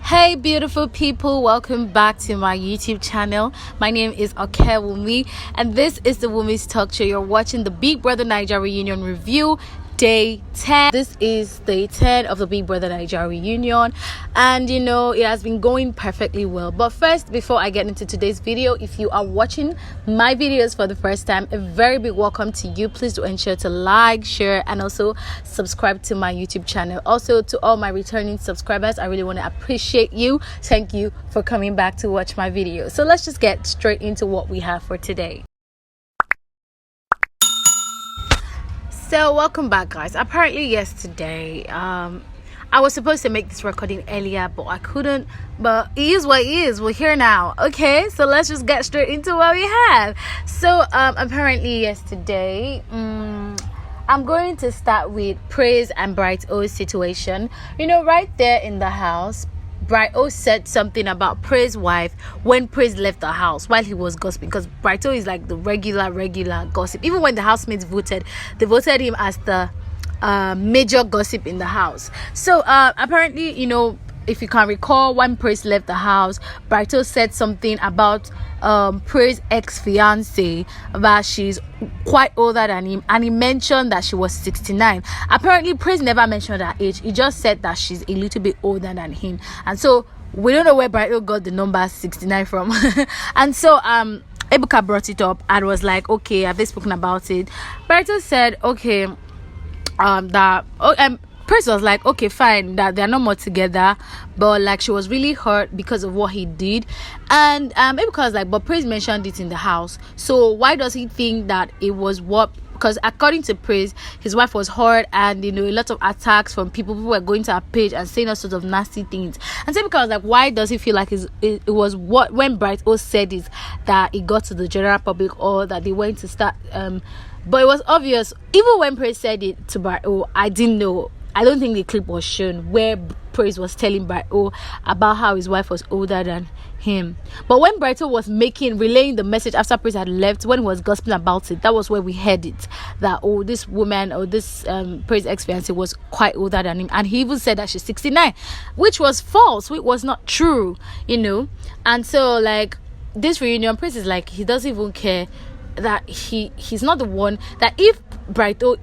Hey beautiful people, welcome back to my YouTube channel. My name is Okewumi and this is the Women's Talk Show. You're watching the Bbnaija reunion review day 10. This is day 10 of the Bbnaija reunion, and it has been going perfectly well. But first, before I get into today's video, if you are watching my videos for the first time, a very big welcome to you. Please do ensure to like, share, and also subscribe to my YouTube channel. Also, to all my returning subscribers, I really want to appreciate you. Thank you for coming back to watch my videos. So let's just get straight into what we have for today. So welcome back, guys. Apparently yesterday I was supposed to make this recording earlier, but I couldn't. But it is what it is. We're here now. Okay, so let's just get straight into what we have. So apparently yesterday I'm going to start with Praise and Bright O's situation. Right there in the house, Bright O said something about Praise's wife when Praise left the house while he was gossiping, because Bright O is like the regular gossip. Even when the housemates voted, they voted him as the major gossip in the house. So apparently, if you can recall, when Praise left the house, Bright O said something about Praise's ex-fiance, that she's quite older than him, and he mentioned that she was 69. Apparently Praise never mentioned her age. He just said that she's a little bit older than him, and so we don't know where Bright O got the number 69 from. And so Ebuka brought it up and was like, okay, have they spoken about it? Bright O said, okay, Praise was like, okay, fine, that they're not more together, but like she was really hurt because of what he did. And Ebuka was like, but Praise mentioned it in the house, so why does he think that it was what? Because according to Praise, his wife was hurt, and a lot of attacks from people who were going to her page and saying all sorts of nasty things. And so Ebuka was like, why does he feel like it was what, when Bright O said it, that it got to the general public, or that they went to start but it was obvious. Even when Praise said it to Bright O, I didn't know. I don't think the clip was shown where Praise was telling Bright O about how his wife was older than him. But when Bright O was relaying the message after Praise had left, when he was gossiping about it, that was where we heard it, that this woman, or this Praise ex-fiance, was quite older than him. And he even said that she's 69, which was false, which was not true, And so like this reunion, Praise is like, he doesn't even care, that he's not the one, that if Bright O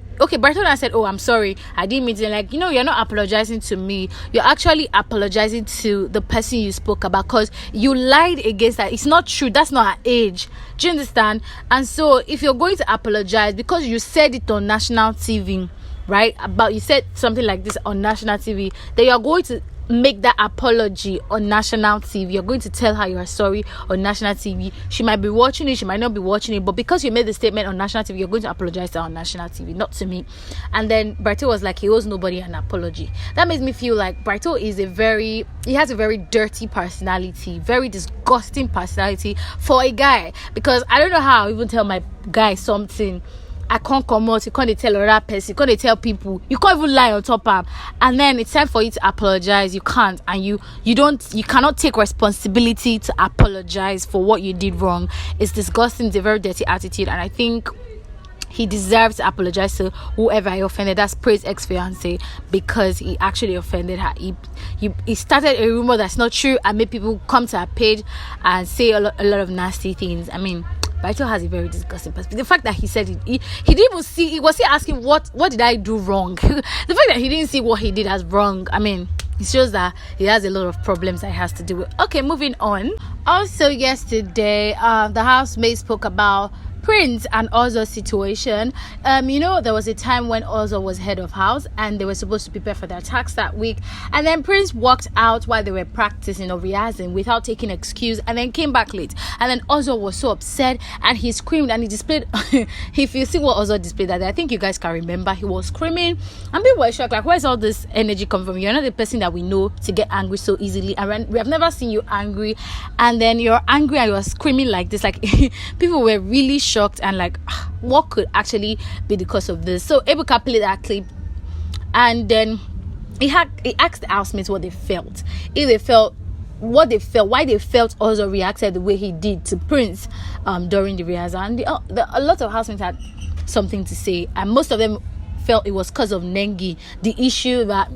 said, oh, I'm sorry, I didn't mean to, like, you're not apologizing to me, you're actually apologizing to the person you spoke about, because you lied against her. It's not true, that's not her age. Do you understand? And so if you're going to apologize because you said it on national TV, right, about, you said something like this on national TV, then you're going to make that apology on national TV. You're going to tell her you are sorry on national TV. She might be watching it, she might not be watching it, but because you made the statement on national TV, you're going to apologize to her on national TV, not to me. And then Bright O was like, he owes nobody an apology. That makes me feel like Bright O is he has a very dirty personality, very disgusting personality for a guy, because I don't know how I even tell my guy something, I can't come out, you can't tell another person, you can't tell people, you can't even lie on top of them, and then it's time for you to apologize, you can't, and you cannot take responsibility to apologize for what you did wrong. It's disgusting. It's a very dirty attitude, and I think he deserves to apologize to whoever he offended. That's Praise's ex-fiance, because he actually offended her. He started a rumor that's not true and made people come to her page and say a lot of nasty things. I mean, Bright O has a very disgusting perspective. The fact that he said it, he didn't even see, he was still asking what did I do wrong. The fact that he didn't see what he did as wrong, I mean, it shows that he has a lot of problems that he has to deal with. Okay, moving on. Also yesterday, the housemates spoke about Prince and Ozo's situation. There was a time when Ozo was head of house and they were supposed to prepare for their tax that week, and then Prince walked out while they were practicing or rehearsing without taking excuse, and then came back late, and then Ozo was so upset and he screamed and he displayed if you see what Ozo displayed that day, I think you guys can remember, he was screaming and people were shocked, like, where's all this energy come from? You're not the person that we know to get angry so easily, and we have never seen you angry, and then you're angry and you're screaming like this. Like people were really shocked and like, what could actually be the cause of this? So Ebuka played that clip, and then he asked the housemates what they felt, why they felt also reacted the way he did to Prince during the rehearsal. And a lot of housemates had something to say, and most of them felt it was because of Nengi. The issue that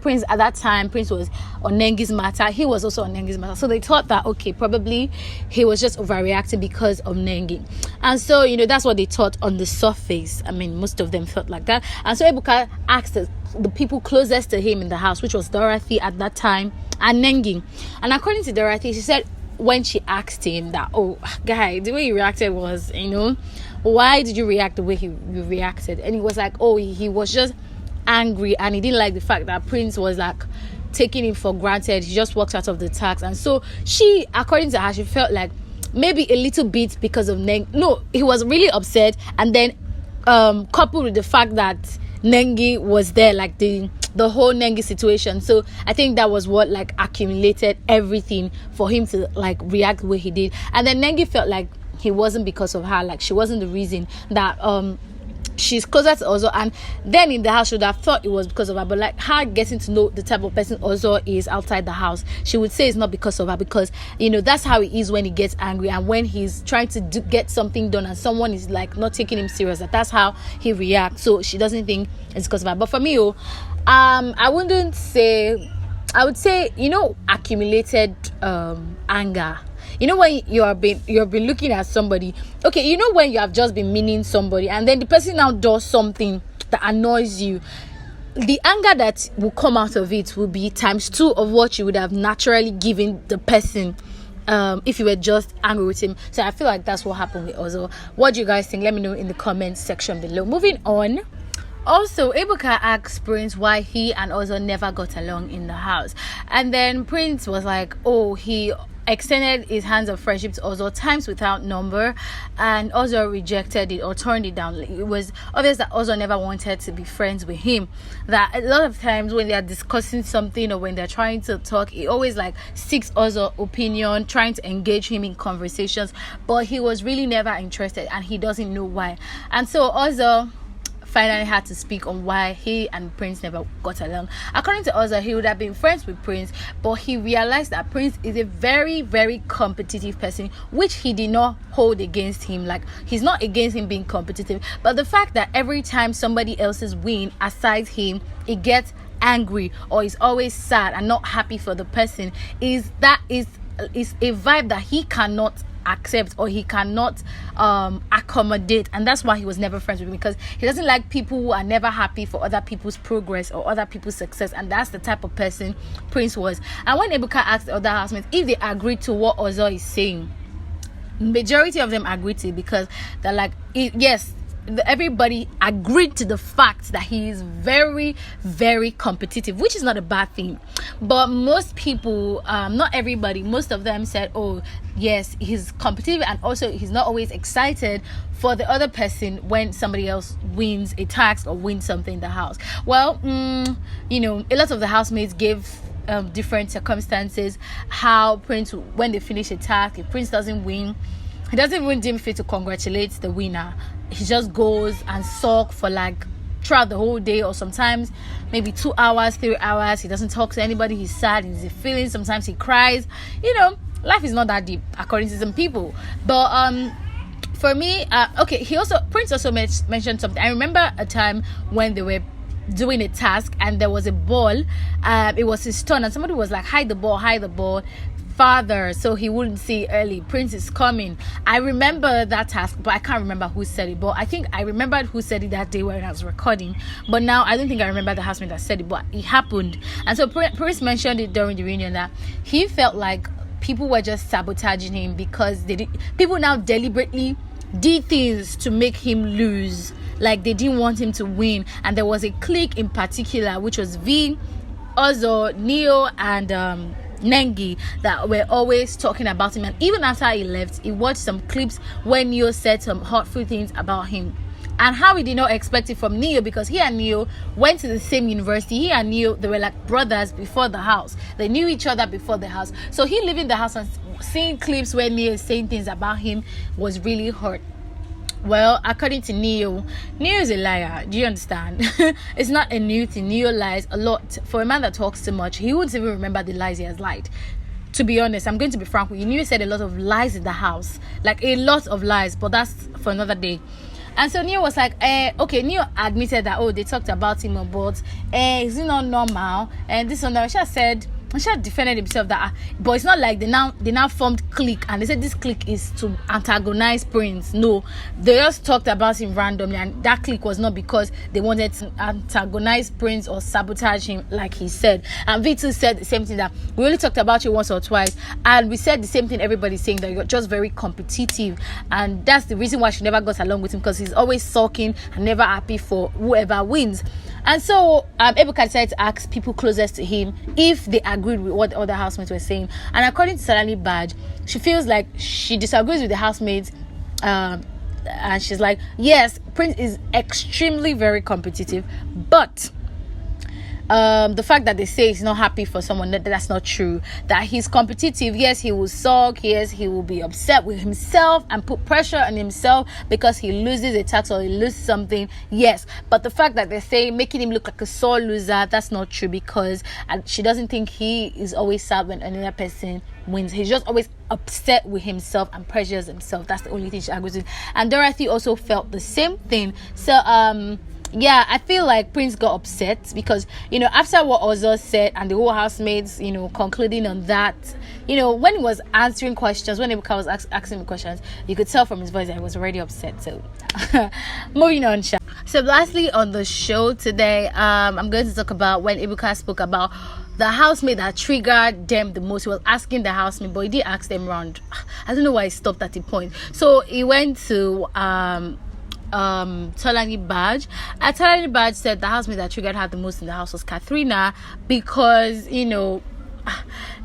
Prince at that time, Prince was on Nengi's matter. He was also on Nengi's matter. So they thought that okay, probably he was just overreacting because of Nengi. And so that's what they thought on the surface. I mean, most of them felt like that. And so Ebuka asked the people closest to him in the house, which was Dorothy at that time and Nengi. And according to Dorothy, she said when she asked him that, oh guy, the way you reacted was, why did you react the way you reacted? And he was like, oh, he was just angry and he didn't like the fact that Prince was like taking him for granted. He just walked out of the tax. And so she, according to her, she felt like maybe a little bit because of Nengi. No, he was really upset. And then coupled with the fact that Nengi was there, like the whole Nengi situation. So I think that was what like accumulated everything for him to like react the way he did. And then Nengi felt like he wasn't because of her, like she wasn't the reason that she's closer to Ozo. And then in the house she would have thought it was because of her, but like her getting to know the type of person Ozo is outside the house, she would say it's not because of her, because that's how he is when he gets angry and when he's trying to get something done and someone is like not taking him serious, that's how he reacts. So she doesn't think it's because of her. But for me, I would say accumulated anger. When you've been looking at somebody, okay, when you have just been meaning somebody and then the person now does something that annoys you, the anger that will come out of it will be times 2 of what you would have naturally given the person if you were just angry with him. So I feel like that's what happened with Ozo. What do you guys think? Let me know in the comments section below. Moving on. Also, Ebuka asked Prince why he and Ozo never got along in the house. And then Prince was like, oh, he extended his hands of friendship to Ozo times without number, and Ozo rejected it or turned it down. It was obvious that Ozo never wanted to be friends with him. That a lot of times when they are discussing something or when they're trying to talk, he always like seeks Ozo's opinion, trying to engage him in conversations, but he was really never interested and he doesn't know why. And so Ozo finally had to speak on why he and Prince never got along. According to Ozo, he would have been friends with Prince, but he realized that Prince is a very, very competitive person, which he did not hold against him. Like, he's not against him being competitive, but the fact that every time somebody else's win aside him, he gets angry or is always sad and not happy for the person is a vibe that he cannot accept or he cannot accommodate. And that's why he was never friends with him, because he doesn't like people who are never happy for other people's progress or other people's success. And that's the type of person Prince was. And when Ebuka asked the other housemates if they agreed to what Ozo is saying, majority of them agreed to it, because they're like, yes, everybody agreed to the fact that he is very, very competitive, which is not a bad thing. But most people, not everybody, most of them said, oh yes, he's competitive, and also he's not always excited for the other person when somebody else wins a task or wins something in the house. Well, a lot of the housemates gave different circumstances how Prince, when they finish a task, if Prince doesn't win, he doesn't even deem fit to congratulate the winner. He just goes and sulk for like throughout the whole day, or sometimes maybe 2 hours, 3 hours. He doesn't talk to anybody. He's sad. He's feeling. Sometimes he cries. Life is not that deep according to some people. But for me, Prince also mentioned something. I remember a time when they were doing a task and there was a ball. It was his turn and somebody was like, hide the ball father, so he wouldn't see early. Prince is coming. I remember that task, but I can't remember who said it. But I think I remembered who said it that day when I was recording. But now I don't think I remember the housemate that said it, but it happened. And so Prince mentioned it during the reunion that he felt like people were just sabotaging him because people now deliberately did things to make him lose. Like they didn't want him to win. And there was a clique in particular, which was V, Ozo, Neo, and Nengi, that were always talking about him. And even after he left, he watched some clips when Neo said some hurtful things about him, and how he did not expect it from Neo, because he and Neo went to the same university. He and Neo, they were like brothers before the house. They knew each other before the house. So he leaving the house and seeing clips where Neo is saying things about him was really hurt. Well, according to Neo is a liar. Do you understand? It's not a new thing. Neo lies a lot. For a man that talks too much, he wouldn't even remember the lies he has lied. To be honest, I'm going to be frank with you. Neo said a lot of lies in the house. Like a lot of lies, but that's for another day. And so Neo was like, okay, Neo admitted that, oh, they talked about him, but is it not normal? And this one, she said, she had defended himself that, but it's not like they now formed clique, and they said this clique is to antagonize Prince. No, they just talked about him randomly, and that clique was not because they wanted to antagonize Prince or sabotage him, like he said. And V2 said the same thing, that we only talked about you once or twice, and we said the same thing everybody's saying, that you're just very competitive, and that's the reason why she never got along with him, because he's always sulking and never happy for whoever wins. And so Ebuka decided to ask people closest to him if they agreed with what the other housemates were saying. And according to Salani Badge, she feels like she disagrees with the housemates, and she's like, yes, Prince is extremely very competitive, but the fact that they say he's not happy for someone, that's not true. That he's competitive, yes, he will sulk, yes, he will be upset with himself and put pressure on himself because he loses a task or he loses something, yes. But the fact that they say making him look like a sore loser, that's not true, because she doesn't think he is always sad when another person wins. He's just always upset with himself and pressures himself. That's the only thing she agrees with. And Dorothy also felt the same thing. So yeah, I feel like Prince got upset because, after what Ozo said and the whole housemates, concluding on that, when he was answering questions, when Ebuka was asking him questions, you could tell from his voice that he was already upset. So, moving on. So, lastly on the show today, I'm going to talk about when Ebuka spoke about the housemate that triggered them the most. He was asking the housemate, but he did ask them round. I don't know why he stopped at the point. So, he went to Tolani Badge. And Tolani Badge said the housemate that triggered her the most in the house was Katrina, because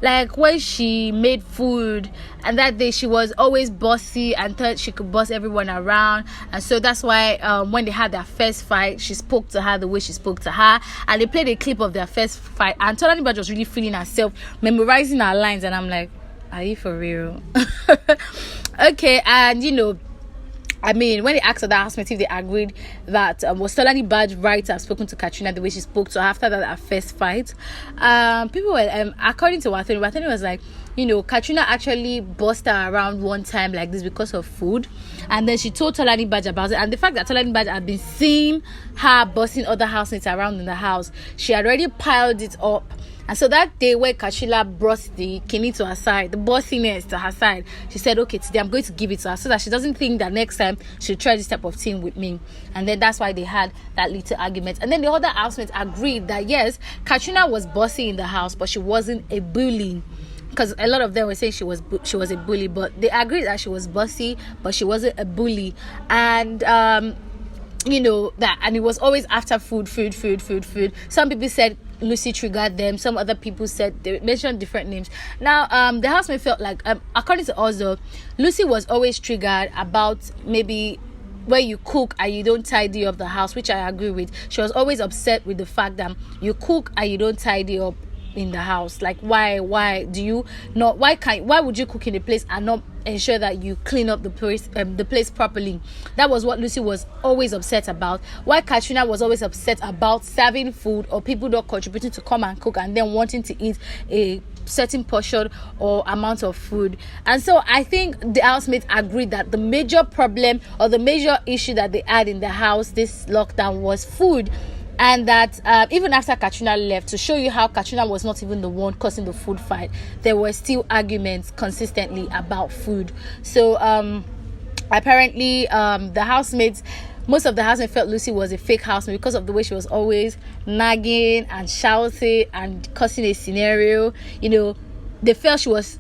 like when she made food, and that day she was always bossy and thought she could boss everyone around, and so that's why when they had their first fight, she spoke to her the way she spoke to her, and they played a clip of their first fight, and Tolani Badge was really feeling herself, memorizing her lines, and I'm like, are you for real? Okay. And when they asked other housemates if they agreed that was Tolani Badge right to have spoken to Katrina the way she spoke to her after that first fight, people were, according to Wathoni was like, Katrina actually bossed her around one time like this because of food, and then she told Tolani Badge about it, and the fact that Tolani Badge had been seeing her bossing other housemates around in the house, she had already piled it up. And so that day where Kashila brought the kini to her side, the bossiness to her side, she said, okay, today I'm going to give it to her so that she doesn't think that next time she'll try this type of thing with me. And then that's why they had that little argument. And then the other housemates agreed that yes, Katrina was bossy in the house, but she wasn't a bully. Because a lot of them were saying she was a bully, but they agreed that she was bossy, but she wasn't a bully. And that, and it was always after food. Some people said Lucy triggered them, some other people said, they mentioned different names. Now the housemate felt like, according to Ozo, Lucy was always triggered about maybe where you cook and you don't tidy up the house, which I agree with. She was always upset with the fact that you cook and you don't tidy up in the house. Like, why do you not, why would you cook in a place and not ensure that you clean up the place properly? That was what Lucy was always upset about. Why Katrina was always upset about serving food or people not contributing to come and cook and then wanting to eat a certain portion or amount of food. And so I think the housemates agreed that the major problem or the major issue that they had in the house this lockdown was food. And that even after Katrina left, to show you how Katrina was not even the one causing the food fight, there were still arguments consistently about food. So apparently the housemates, most of the housemates felt Lucy was a fake housemate because of the way she was always nagging and shouting and causing a scenario. They felt she was